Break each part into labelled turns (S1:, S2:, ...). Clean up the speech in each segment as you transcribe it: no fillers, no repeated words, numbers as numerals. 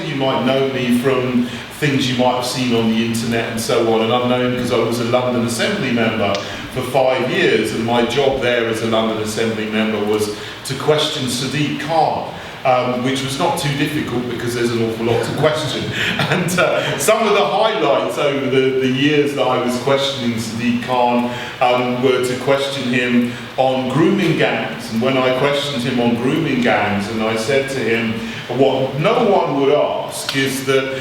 S1: of you might know me from things you might have seen on the internet and so on, and I'm known because I was a London Assembly member for 5 years, and my job there as a London Assembly member was to question Sadiq Khan. Which was not too difficult because there's an awful lot to question. And some of the highlights over the years that I was questioning Sadiq Khan were to question him on grooming gangs. And when I questioned him on grooming gangs, and I said to him, what no one would ask is that,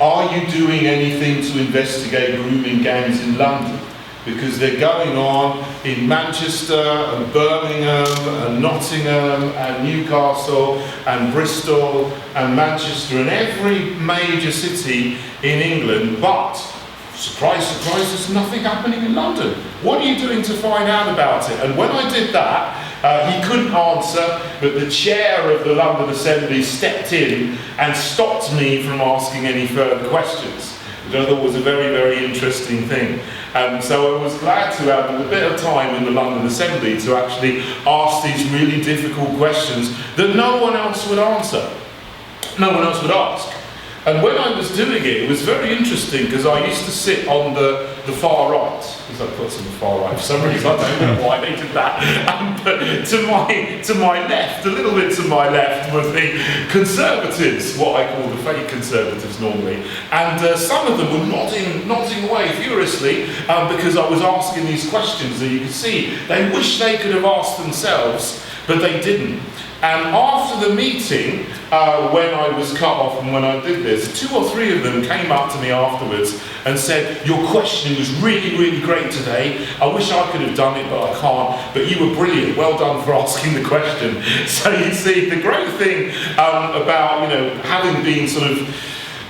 S1: are you doing anything to investigate grooming gangs in London? Because they're going on in Manchester and Birmingham and Nottingham and Newcastle and Bristol and Manchester and every major city in England, but surprise, surprise, there's nothing happening in London. What are you doing to find out about it? And when I did that, he couldn't answer, but the chair of the London Assembly stepped in and stopped me from asking any further questions, which I thought was a very, very interesting thing. So I was glad to have a bit of time in the London Assembly to actually ask these really difficult questions that no one else would answer, no one else would ask. And when I was doing it, it was very interesting because I used to sit on the far right, because I put on the far right for some reason, I don't know why they did that. But to my left, a little bit to my left, were the Conservatives, what I call the fake Conservatives normally. And some of them were nodding away furiously because I was asking these questions that you could see they wish they could have asked themselves, but they didn't. And after the meeting, when I was cut off and when I did this, 2 or 3 of them came up to me afterwards and said, your questioning was really, really great today. I wish I could have done it, but I can't. But you were brilliant. Well done for asking the question. So you see, the great thing about, having been sort of,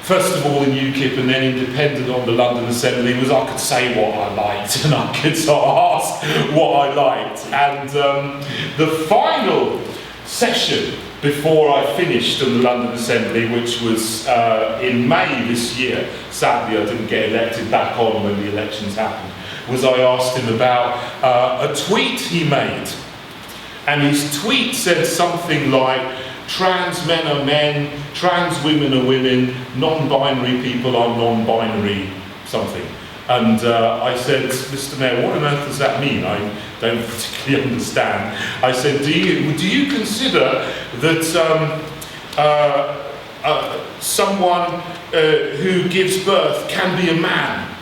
S1: first of all in UKIP and then independent on the London Assembly, was I could say what I liked and I could sort of ask what I liked. And the final session before I finished in the London Assembly, which was in May this year, sadly I didn't get elected back on when the elections happened, was I asked him about a tweet he made. And his tweet said something like, trans men are men, trans women are women, non-binary people are non-binary something. And I said, Mr. Mayor, what on earth does that mean? I don't particularly understand. I said, do you consider that someone who gives birth can be a man?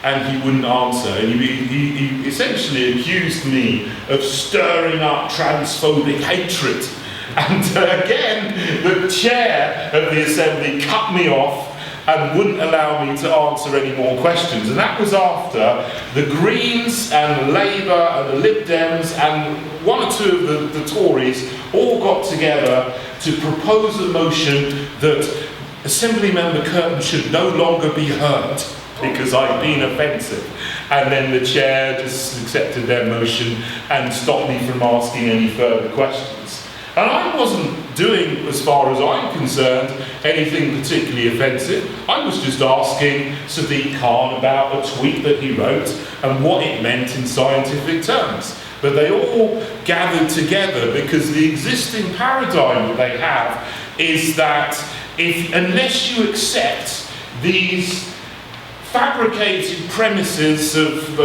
S1: And he wouldn't answer. And he essentially accused me of stirring up transphobic hatred. And again, the chair of the Assembly cut me off and wouldn't allow me to answer any more questions. And that was after the Greens and the Labour and the Lib Dems and 1 or 2 of the Tories all got together to propose a motion that Assembly Member Curtin should no longer be heard because I'd been offensive. And then the chair just accepted their motion and stopped me from asking any further questions. And I wasn't doing, as far as I'm concerned, anything particularly offensive. I was just asking Sadiq Khan about a tweet that he wrote and what it meant in scientific terms. But they all gathered together because the existing paradigm that they have is that unless you accept these fabricated premises of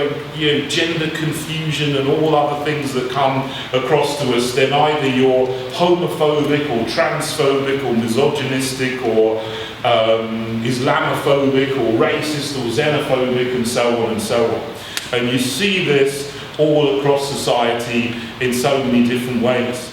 S1: gender confusion and all other things that come across to us, then either you're homophobic or transphobic or misogynistic or Islamophobic or racist or xenophobic and so on and so on. And you see this all across society in so many different ways.